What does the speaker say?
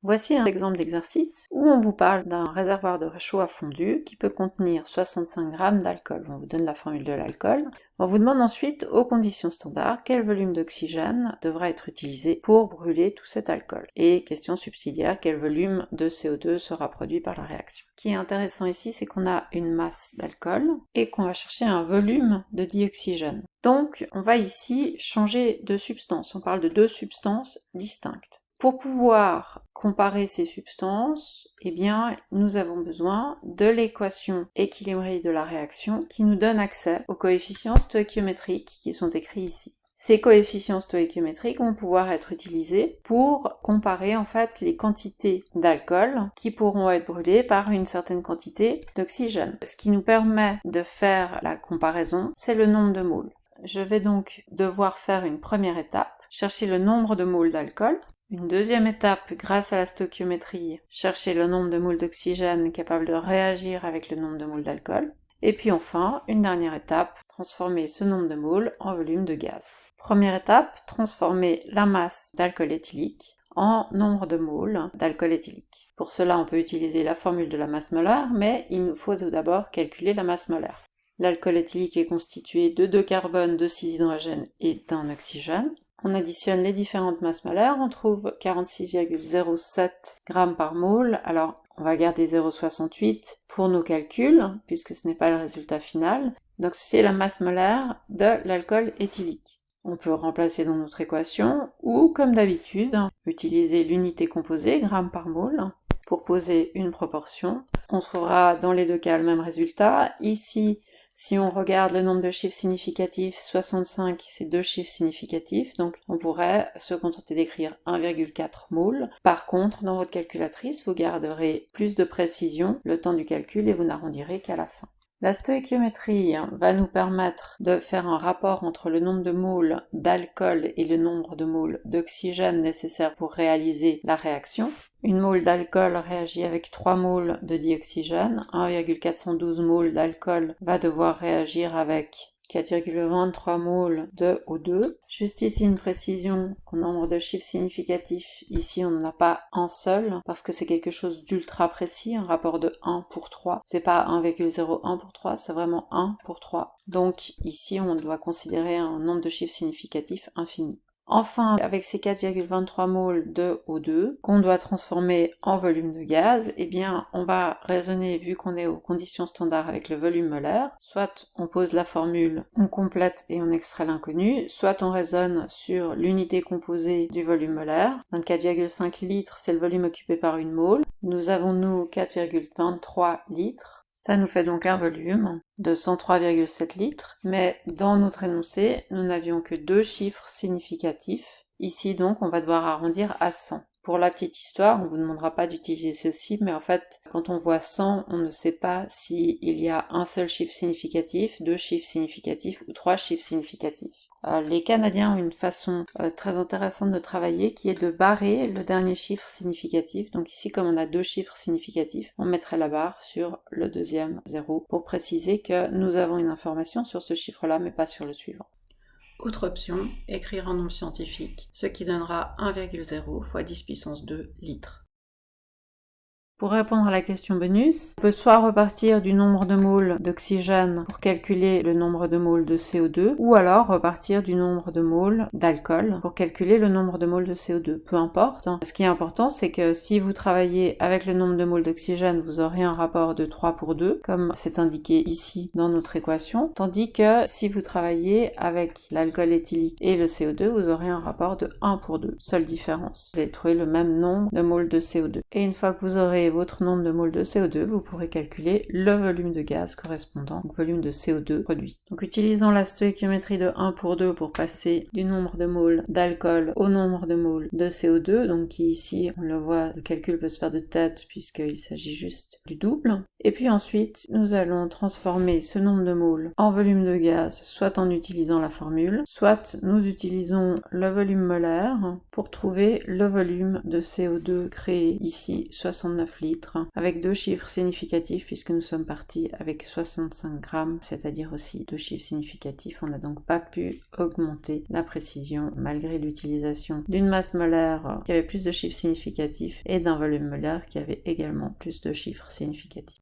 Voici un exemple d'exercice où on vous parle d'un réservoir de réchaud à fondu qui peut contenir 65 g d'alcool. On vous donne la formule de l'alcool. On vous demande ensuite, aux conditions standards, quel volume d'oxygène devra être utilisé pour brûler tout cet alcool. Et question subsidiaire, quel volume de CO2 sera produit par la réaction. Ce qui est intéressant ici, c'est qu'on a une masse d'alcool et qu'on va chercher un volume de dioxygène. Donc, on va ici changer de substance. On parle de deux substances distinctes. Pour pouvoir comparer ces substances, eh bien, nous avons besoin de l'équation équilibrée de la réaction qui nous donne accès aux coefficients stoïchiométriques qui sont écrits ici. Ces coefficients stoïchiométriques vont pouvoir être utilisés pour comparer en fait les quantités d'alcool qui pourront être brûlées par une certaine quantité d'oxygène. Ce qui nous permet de faire la comparaison, c'est le nombre de moles. Je vais donc devoir faire une première étape, chercher le nombre de moles d'alcool. Une deuxième étape, grâce à la stoichiométrie, chercher le nombre de moles d'oxygène capable de réagir avec le nombre de moles d'alcool. Et puis enfin, une dernière étape, transformer ce nombre de moles en volume de gaz. Première étape, transformer la masse d'alcool éthylique en nombre de moles d'alcool éthylique. Pour cela, on peut utiliser la formule de la masse molaire, mais il nous faut tout d'abord calculer la masse molaire. L'alcool éthylique est constitué de 2 carbones, de 6 hydrogènes et d'un oxygène. On additionne les différentes masses molaires, on trouve 46,07 g par mole. Alors, on va garder 0,68 pour nos calculs, puisque ce n'est pas le résultat final. Donc, c'est la masse molaire de l'alcool éthylique. On peut remplacer dans notre équation, ou comme d'habitude, utiliser l'unité composée, grammes par mole, pour poser une proportion. On trouvera dans les deux cas le même résultat. Ici, si on regarde le nombre de chiffres significatifs, 65, c'est deux chiffres significatifs, donc on pourrait se contenter d'écrire 1,4 mol. Par contre, dans votre calculatrice, vous garderez plus de précision le temps du calcul et vous n'arrondirez qu'à la fin. La stoïchiométrie va nous permettre de faire un rapport entre le nombre de moles d'alcool et le nombre de moles d'oxygène nécessaires pour réaliser la réaction. Une mole d'alcool réagit avec 3 moles de dioxygène, 1,412 moles d'alcool va devoir réagir avec 4,23 moles de O2. Juste ici une précision au nombre de chiffres significatifs. Ici on n'en a pas un seul parce que c'est quelque chose d'ultra précis, un rapport de 1 pour 3. C'est pas 1,01 pour 3, c'est vraiment 1 pour 3. Donc ici on doit considérer un nombre de chiffres significatifs infini. Enfin, avec ces 4,23 moles de O2 qu'on doit transformer en volume de gaz, eh bien, on va raisonner, vu qu'on est aux conditions standards avec le volume molaire, soit on pose la formule, on complète et on extrait l'inconnu, soit on raisonne sur l'unité composée du volume molaire. 24,5 litres, c'est le volume occupé par une mole. Nous avons, nous, 4,23 litres. Ça nous fait donc un volume de 103,7 litres, mais dans notre énoncé, nous n'avions que deux chiffres significatifs. Ici donc, on va devoir arrondir à 100. Pour la petite histoire, on ne vous demandera pas d'utiliser ceci, mais en fait, quand on voit 100, on ne sait pas s'il y a un seul chiffre significatif, deux chiffres significatifs ou trois chiffres significatifs. Les Canadiens ont une façon très intéressante de travailler qui est de barrer le dernier chiffre significatif. Donc ici, comme on a deux chiffres significatifs, on mettrait la barre sur le deuxième 0 pour préciser que nous avons une information sur ce chiffre-là, mais pas sur le suivant. Autre option, écrire un nombre scientifique, ce qui donnera 1,0 fois 10 puissance 2 litres. Pour répondre à la question bonus, on peut soit repartir du nombre de moles d'oxygène pour calculer le nombre de moles de CO2, ou alors repartir du nombre de moles d'alcool pour calculer le nombre de moles de CO2. Peu importe. Ce qui est important, c'est que si vous travaillez avec le nombre de moles d'oxygène, vous aurez un rapport de 3 pour 2, comme c'est indiqué ici dans notre équation, tandis que si vous travaillez avec l'alcool éthylique et le CO2, vous aurez un rapport de 1 pour 2. Seule différence. Vous allez trouver le même nombre de moles de CO2. Et une fois que vous aurez votre nombre de moles de CO2, vous pourrez calculer le volume de gaz correspondant au volume de CO2 produit. Donc utilisons la stoïchiométrie de 1 pour 2 pour passer du nombre de moles d'alcool au nombre de moles de CO2, donc qui ici, on le voit, le calcul peut se faire de tête puisqu'il s'agit juste du double. Et puis ensuite, nous allons transformer ce nombre de moles en volume de gaz, soit en utilisant la formule, soit nous utilisons le volume molaire pour trouver le volume de CO2 créé ici, 69 9 litres, avec 2 chiffres significatifs puisque nous sommes partis avec 65 grammes, c'est-à-dire aussi 2 chiffres significatifs. On n'a donc pas pu augmenter la précision malgré l'utilisation d'une masse molaire qui avait plus de chiffres significatifs et d'un volume molaire qui avait également plus de chiffres significatifs.